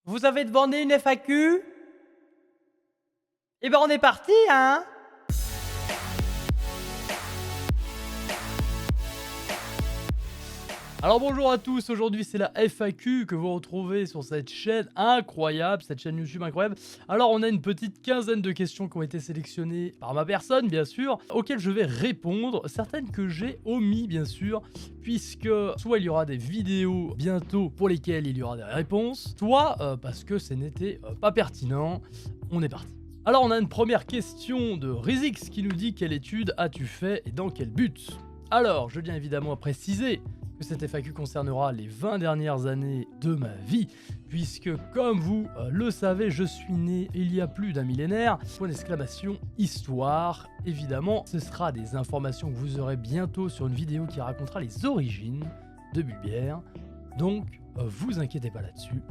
Vous avez demandé une FAQ? Eh ben on est parti, hein? Alors bonjour à tous, aujourd'hui c'est la FAQ que vous retrouvez sur cette chaîne incroyable, cette chaîne YouTube incroyable. Alors on a une petite quinzaine de questions qui ont été sélectionnées par ma personne bien sûr, auxquelles je vais répondre, certaines que j'ai omis bien sûr, puisque soit il y aura des vidéos bientôt pour lesquelles il y aura des réponses, soit parce que ce n'était pas pertinent. On est parti. Alors on a une première question de Rizix qui nous dit: quelle étude as-tu fait et dans quel but? Alors je tiens évidemment à préciser que cette FAQ concernera les 20 dernières années de ma vie, puisque comme vous le savez, je suis né il y a plus d'un millénaire. Point d'exclamation, histoire. Évidemment, ce sera des informations que vous aurez bientôt sur une vidéo qui racontera les origines de Bulbière, donc vous inquiétez pas là-dessus.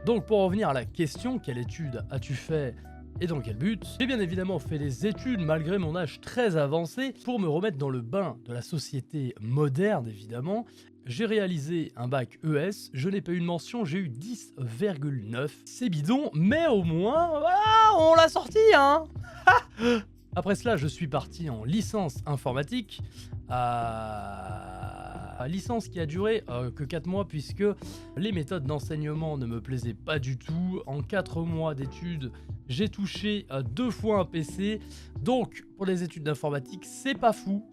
Donc pour revenir à la question, quelle étude as-tu fait et dans quel but? J'ai bien évidemment fait des études malgré mon âge très avancé pour me remettre dans le bain de la société moderne évidemment. J'ai réalisé un bac ES, je n'ai pas eu de mention, j'ai eu 10,9. C'est bidon, mais au moins, voilà, on l'a sorti hein. Après cela, je suis parti en licence informatique. Licence qui a duré que 4 mois puisque les méthodes d'enseignement ne me plaisaient pas du tout. En 4 mois d'études, j'ai touché 2 fois un PC. Donc, pour les études d'informatique, c'est pas fou.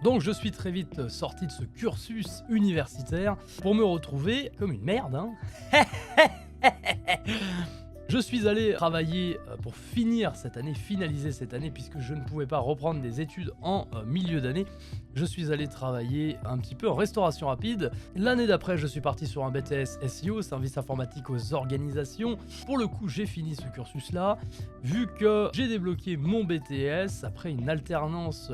Donc, je suis très vite sorti de ce cursus universitaire pour me retrouver comme une merde, hein. Je suis allé travailler pour finir cette année, finaliser cette année, puisque je ne pouvais pas reprendre des études en milieu d'année. Je suis allé travailler un petit peu en restauration rapide. L'année d'après, je suis parti sur un BTS SEO, service informatique aux organisations. Pour le coup, j'ai fini ce cursus-là, vu que j'ai débloqué mon BTS après une alternance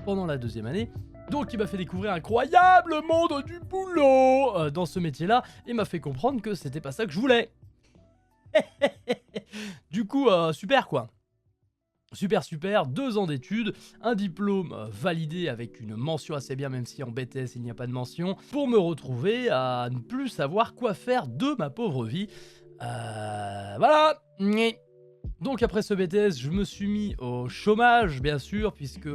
pendant la deuxième année. Donc il m'a fait découvrir un incroyable monde du boulot dans ce métier-là, et m'a fait comprendre que c'était pas ça que je voulais. Du coup, super quoi. Super, 2 ans d'études, un diplôme validé avec une mention assez bien, même si en BTS il n'y a pas de mention, pour me retrouver à ne plus savoir quoi faire de ma pauvre vie. Voilà. Donc après ce BTS, je me suis mis au chômage, bien sûr, puisque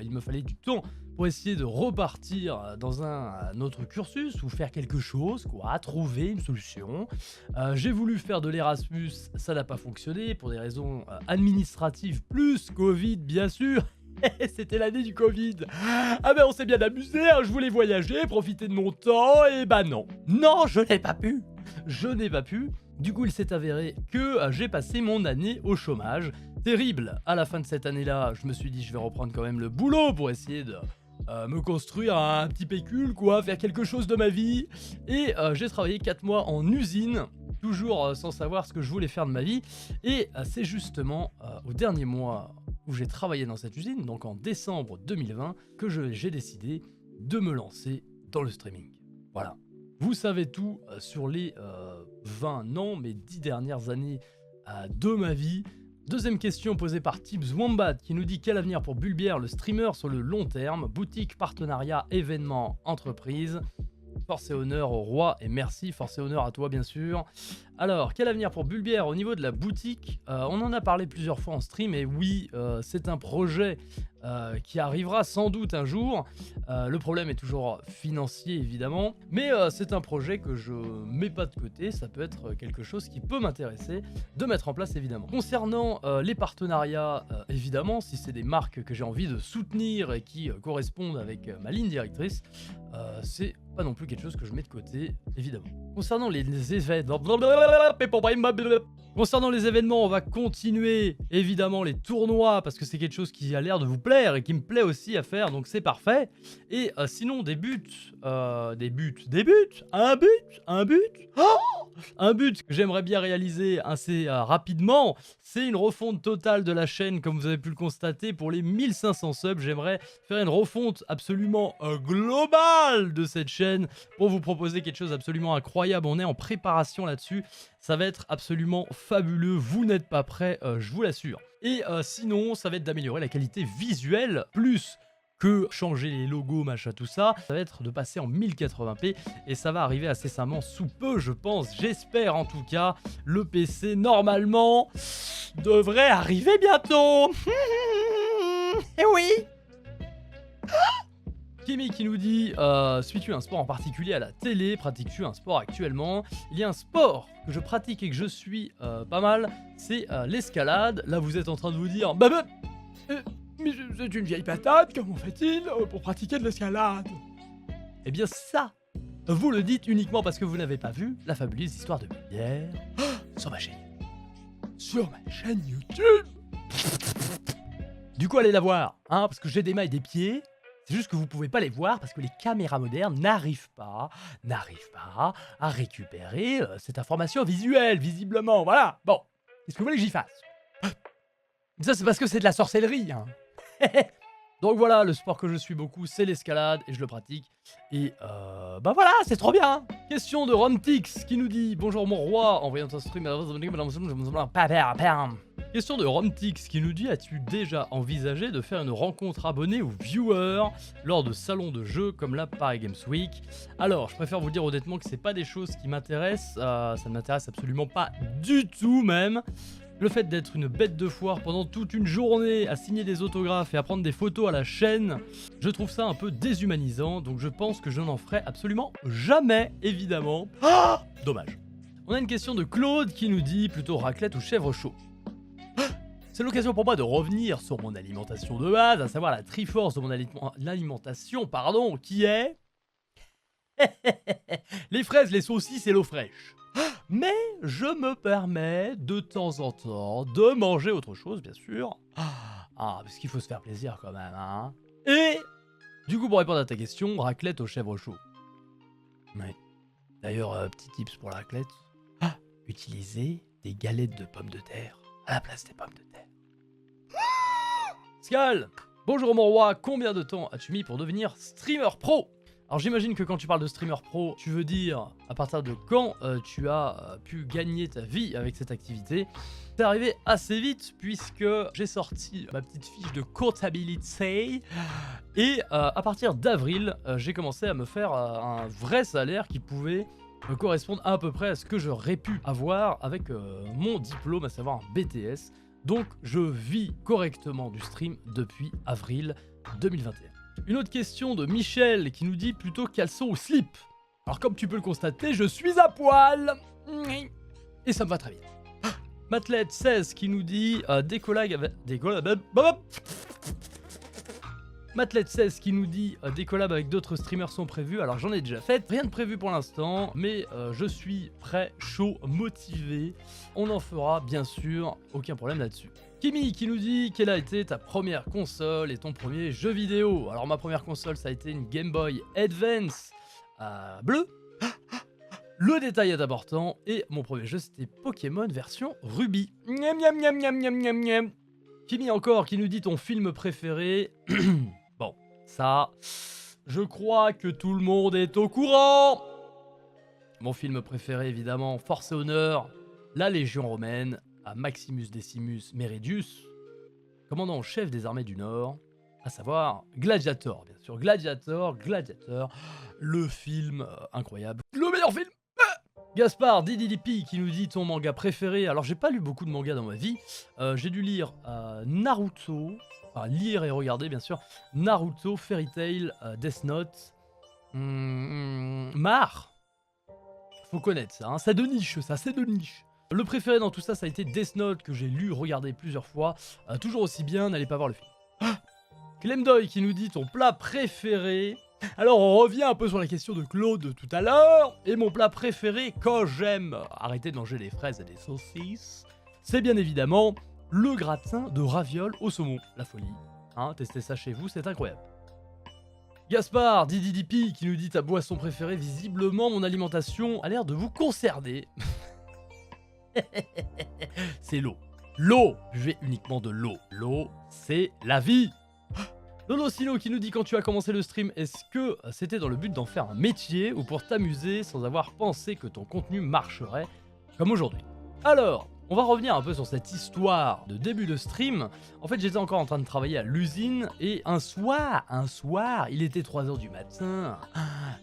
il me fallait du temps pour essayer de repartir dans un autre cursus ou faire quelque chose, quoi, trouver une solution. J'ai voulu faire de l'Erasmus, ça n'a pas fonctionné pour des raisons administratives, plus Covid, bien sûr. C'était l'année du Covid. Ah ben on s'est bien amusé, hein, je voulais voyager, profiter de mon temps, et bah non. Non, je n'ai pas pu. Je n'ai pas pu. Du coup, il s'est avéré que j'ai passé mon année au chômage. Terrible. À la fin de cette année-là, je me suis dit je vais reprendre quand même le boulot pour essayer de me construire un petit pécule, quoi, faire quelque chose de ma vie. Et j'ai travaillé 4 mois en usine, toujours sans savoir ce que je voulais faire de ma vie. Et c'est justement au dernier mois où j'ai travaillé dans cette usine, donc en décembre 2020, que j'ai décidé de me lancer dans le streaming. Voilà. Vous savez tout sur les 20, non, mais 10 dernières années de ma vie. Deuxième question posée par Tibbs Wombat qui nous dit: quel avenir pour Bulbière, le streamer sur le long terme? Boutique, partenariat, événement, entreprise. Force et honneur au roi, et merci, force et honneur à toi bien sûr. Alors, quel avenir pour Bulbière au niveau de la boutique? On en a parlé plusieurs fois en stream, et oui, c'est un projet qui arrivera sans doute un jour. Le problème est toujours financier évidemment, mais c'est un projet que je mets pas de côté, ça peut être quelque chose qui peut m'intéresser de mettre en place évidemment. Concernant les partenariats, évidemment, si c'est des marques que j'ai envie de soutenir et qui correspondent avec ma ligne directrice, c'est pas non plus quelque chose que je mets de côté, évidemment. Concernant les événements, on va continuer évidemment les tournois parce que c'est quelque chose qui a l'air de vous plaire et qui me plaît aussi à faire, donc c'est parfait. Et sinon des buts, un but que j'aimerais bien réaliser assez rapidement, c'est une refonte totale de la chaîne, comme vous avez pu le constater. Pour les 1500 subs, j'aimerais faire une refonte absolument globale de cette chaîne pour vous proposer quelque chose d'absolument incroyable. On est en préparation là-dessus, ça va être absolument fabuleux, vous n'êtes pas prêts, je vous l'assure. Et sinon, ça va être d'améliorer la qualité visuelle, plus que changer les logos, machin, tout ça. Ça va être de passer en 1080p et ça va arriver incessamment sous peu, je pense. J'espère en tout cas. Le PC, normalement, devrait arriver bientôt. Et oui. Kimi qui nous dit suis-tu un sport en particulier à la télé? Pratiques-tu un sport actuellement? Il y a un sport que je pratique et que je suis pas mal, c'est l'escalade. Là vous êtes en train de vous dire mais c'est une vieille patate, comment fait-il pour pratiquer de l'escalade? Eh bien ça, vous le dites uniquement parce que vous n'avez pas vu la fabuleuse histoire de Molière sur ma chaîne. Sur ma chaîne YouTube. Du coup allez la voir, hein, parce que j'ai des mains et des pieds. C'est juste que vous pouvez pas les voir parce que les caméras modernes n'arrivent pas à récupérer cette information visuelle, visiblement. Voilà. Bon, qu'est-ce que vous voulez que j'y fasse? Ça, c'est parce que c'est de la sorcellerie. Hein. Donc voilà, le sport que je suis beaucoup, c'est l'escalade et je le pratique. Et bah voilà, c'est trop bien. Question de Romtix qui nous dit bonjour mon roi, en voyant ton stream. Question de Romtix qui nous dit as-tu déjà envisagé de faire une rencontre abonnée ou viewer lors de salons de jeux comme la Paris Games Week? Alors, je préfère vous dire honnêtement que c'est pas des choses qui m'intéressent, ça ne m'intéresse absolument pas du tout même. Le fait d'être une bête de foire pendant toute une journée à signer des autographes et à prendre des photos à la chaîne, je trouve ça un peu déshumanisant, donc je pense que je n'en ferai absolument jamais, évidemment. Ah, dommage. On a une question de Claude qui nous dit plutôt raclette ou chèvre chaud. C'est l'occasion pour moi de revenir sur mon alimentation de base, à savoir la triforce de mon alimentation, pardon, qui est... les fraises, les saucisses et l'eau fraîche. Mais je me permets de temps en temps de manger autre chose, bien sûr. Ah, parce qu'il faut se faire plaisir quand même, hein. Et du coup, pour répondre à ta question, raclette au chèvre chaud. Ouais. D'ailleurs, petit tips pour la raclette. Utilisez des galettes de pommes de terre à la place des pommes de terre. Scal, bonjour mon roi, combien de temps as-tu mis pour devenir streamer pro? Alors j'imagine que quand tu parles de streamer pro, tu veux dire à partir de quand tu as pu gagner ta vie avec cette activité. C'est arrivé assez vite puisque j'ai sorti ma petite fiche de comptabilité et à partir d'avril, j'ai commencé à me faire un vrai salaire qui pouvait me correspondre à peu près à ce que j'aurais pu avoir avec mon diplôme, à savoir un BTS. Donc je vis correctement du stream depuis avril 2021. Une autre question de Michel qui nous dit plutôt caleçon ou slip. Alors comme tu peux le constater, je suis à poil. Et ça me va très bien. Matlet16 qui nous dit décollage avec... Matlet16 qui nous dit des collabs avec d'autres streamers sont prévus. Alors j'en ai déjà fait, rien de prévu pour l'instant, mais je suis prêt, chaud, motivé. On en fera bien sûr, aucun problème là-dessus. Kimi qui nous dit quelle a été ta première console et ton premier jeu vidéo. Alors ma première console ça a été une Game Boy Advance bleue. Le détail est important et mon premier jeu c'était Pokémon version Ruby. Miam miam miam miam miam miam miam. Kimi encore qui nous dit ton film préféré. Bon, ça, je crois que tout le monde est au courant. Mon film préféré évidemment, Force et Honneur, la Légion romaine, à Maximus Decimus Meridius, commandant en chef des armées du Nord, à savoir Gladiator, bien sûr. Gladiator, le film incroyable. Le meilleur film. Gaspard DDDP qui nous dit ton manga préféré. Alors j'ai pas lu beaucoup de mangas dans ma vie. J'ai dû lire Naruto, enfin lire et regarder bien sûr, Naruto, Fairy Tail, Death Note, Mar. Faut connaître ça, hein. C'est de niche ça, c'est de niche. Le préféré dans tout ça, ça a été Death Note que j'ai lu, regardé plusieurs fois. Toujours aussi bien, n'allez pas voir le film. Clemdoy qui nous dit ton plat préféré. Alors on revient un peu sur la question de Claude tout à l'heure. Et mon plat préféré, quand j'aime arrêter de manger des fraises et des saucisses, c'est bien évidemment le gratin de ravioles au saumon. La folie. Hein, testez ça chez vous, c'est incroyable. Gaspard DDDP qui nous dit ta boisson préférée. Visiblement, mon alimentation a l'air de vous concerner. C'est l'eau. L'eau. Buvez uniquement de l'eau. L'eau, c'est la vie. Lolo Sino qui nous dit quand tu as commencé le stream, est-ce que c'était dans le but d'en faire un métier ou pour t'amuser sans avoir pensé que ton contenu marcherait comme aujourd'hui? Alors, On va revenir un peu sur cette histoire de début de stream. En fait, j'étais encore en train de travailler à l'usine et un soir, il était 3h du matin.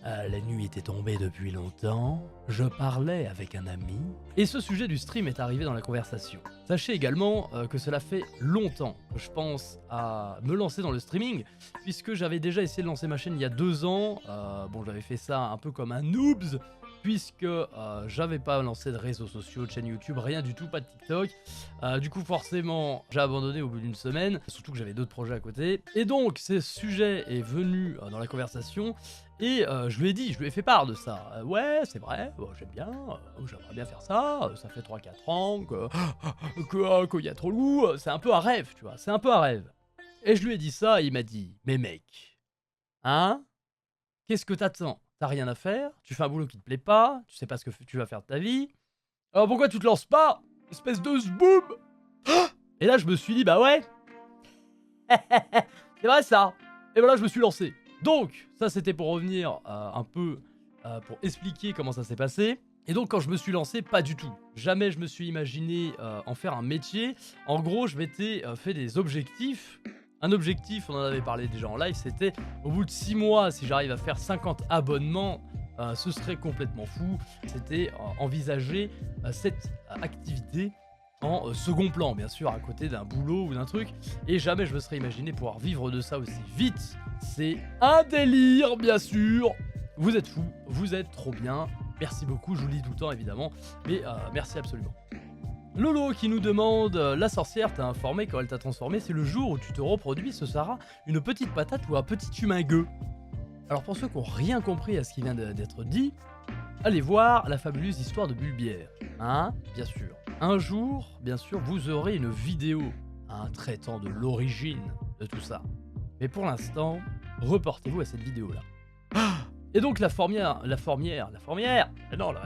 La nuit était tombée depuis longtemps. Je parlais avec un ami et ce sujet du stream est arrivé dans la conversation. Sachez également que cela fait longtemps que je pense à me lancer dans le streaming puisque j'avais déjà essayé de lancer ma chaîne il y a 2 ans. Bon, j'avais fait ça un peu comme un noobs, puisque j'avais pas lancé de réseaux sociaux, de chaîne YouTube, rien du tout, pas de TikTok. Du coup, forcément, j'ai abandonné au bout d'une semaine, surtout que j'avais d'autres projets à côté. Et donc, ce sujet est venu dans la conversation, et je lui ai fait part de ça. Ouais, c'est vrai, j'aime bien, j'aimerais bien faire ça, ça fait 3-4 ans qu'il y a trop le goût, c'est un peu un rêve, tu vois, c'est un peu un rêve. Et je lui ai dit ça, et il m'a dit, mais mec, hein, qu'est-ce que t'attends? T'as rien à faire, tu fais un boulot qui te plaît pas, tu sais pas ce que tu vas faire de ta vie. Alors pourquoi tu te lances pas? Espèce de zboob. Et là je me suis dit bah ouais. C'est vrai ça. Et voilà je me suis lancé. Donc ça c'était pour revenir un peu pour expliquer comment ça s'est passé. Et donc quand je me suis lancé, pas du tout. Jamais je me suis imaginé en faire un métier. En gros je m'étais fait des objectifs. Un objectif, on en avait parlé déjà en live, c'était au bout de 6 mois, si j'arrive à faire 50 abonnements, ce serait complètement fou. C'était envisager cette activité en second plan, bien sûr, à côté d'un boulot ou d'un truc. Et jamais je me serais imaginé pouvoir vivre de ça aussi vite. C'est un délire, bien sûr. Vous êtes fous, vous êtes trop bien. Merci beaucoup, je vous le dis tout le temps évidemment, mais merci absolument. Lolo qui nous demande, la sorcière t'a informé quand elle t'a transformé, c'est le jour où tu te reproduis, ce sera une petite patate ou un petit humain gueux. Alors pour ceux qui n'ont rien compris à ce qui vient d'être dit, allez voir la fabuleuse histoire de Bulbière. Hein, bien sûr. Un jour, bien sûr, vous aurez une vidéo, traitant de l'origine de tout ça. Mais pour l'instant, reportez-vous à cette vidéo-là. Et donc la formière, non,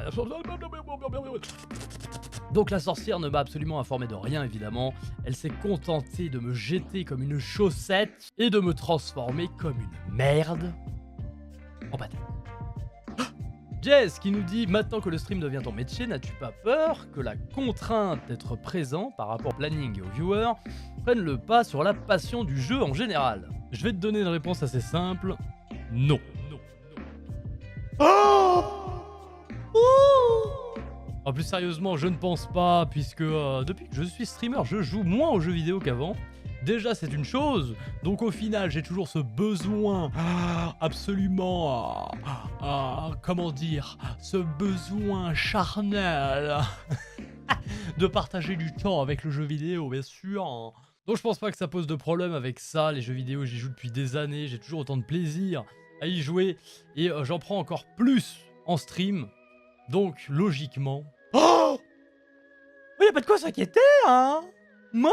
donc la sorcière ne m'a absolument informé de rien évidemment, elle s'est contentée de me jeter comme une chaussette et de me transformer comme une merde en patate. Jess qui nous dit, maintenant que le stream devient ton métier, n'as-tu pas peur que la contrainte d'être présent par rapport au planning et aux viewers prenne le pas sur la passion du jeu en général? Je vais te donner une réponse assez simple, non. En plus sérieusement, je ne pense pas, puisque depuis que je suis streamer, je joue moins aux jeux vidéo qu'avant. Déjà c'est une chose, donc au final j'ai toujours ce besoin absolument, comment dire, ce besoin charnel de partager du temps avec le jeu vidéo, bien sûr. Donc je pense pas que ça pose de problème avec ça, les jeux vidéo j'y joue depuis des années, j'ai toujours autant de plaisir à y jouer, et j'en prends encore plus en stream, donc logiquement... Oh, il y a pas de quoi s'inquiéter, hein. Ouais.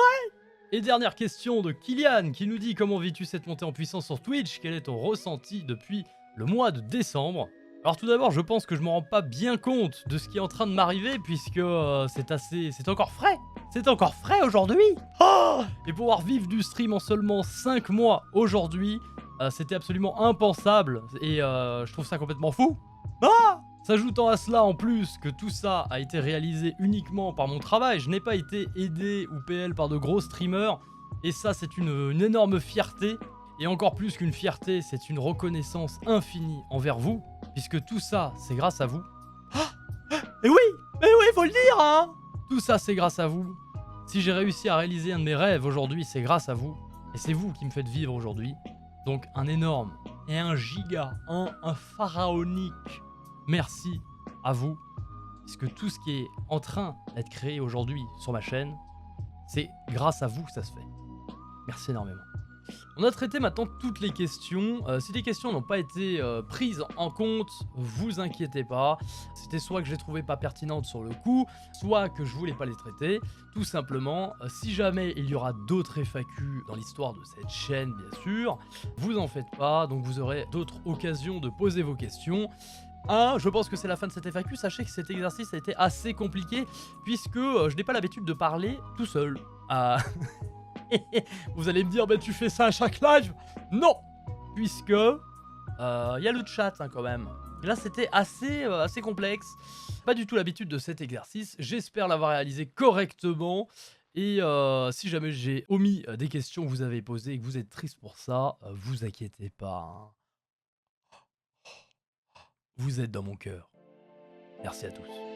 Et dernière question de Kylian qui nous dit, comment vis-tu cette montée en puissance sur Twitch? Quel est ton ressenti depuis le mois de décembre? Alors tout d'abord, je pense que je me rends pas bien compte de ce qui est en train de m'arriver, puisque c'est encore frais. C'est encore frais aujourd'hui. Oh, et pouvoir vivre du stream en seulement 5 mois aujourd'hui, c'était absolument impensable, et je trouve ça complètement fou. S'ajoutant à cela en plus que tout ça a été réalisé uniquement par mon travail, je n'ai pas été aidé ou PL par de gros streamers, et ça c'est une énorme fierté, et encore plus qu'une fierté, c'est une reconnaissance infinie envers vous, puisque tout ça c'est grâce à vous. Et oui, faut le dire, hein. Tout ça c'est grâce à vous. Si j'ai réussi à réaliser un de mes rêves aujourd'hui, c'est grâce à vous, et c'est vous qui me faites vivre aujourd'hui. Donc un énorme et un pharaonique merci à vous, puisque tout ce qui est en train d'être créé aujourd'hui sur ma chaîne, c'est grâce à vous que ça se fait. Merci énormément. On a traité maintenant toutes les questions. Si les questions n'ont pas été prises en compte, vous inquiétez pas. C'était soit que je les trouvais pas pertinentes sur le coup, soit que je voulais pas les traiter. Tout simplement, si jamais il y aura d'autres FAQ dans l'histoire de cette chaîne, bien sûr, vous en faites pas, donc vous aurez d'autres occasions de poser vos questions. Je pense que c'est la fin de cette FAQ. Sachez que cet exercice a été assez compliqué, puisque je n'ai pas l'habitude de parler tout seul. Vous allez me dire, bah, tu fais ça à chaque live? Non, puisque il y a le chat quand même. Et là, c'était assez complexe. Pas du tout l'habitude de cet exercice. J'espère l'avoir réalisé correctement. Et si jamais j'ai omis des questions que vous avez posées et que vous êtes triste pour ça, vous inquiétez pas, hein. Vous êtes dans mon cœur. Merci à tous.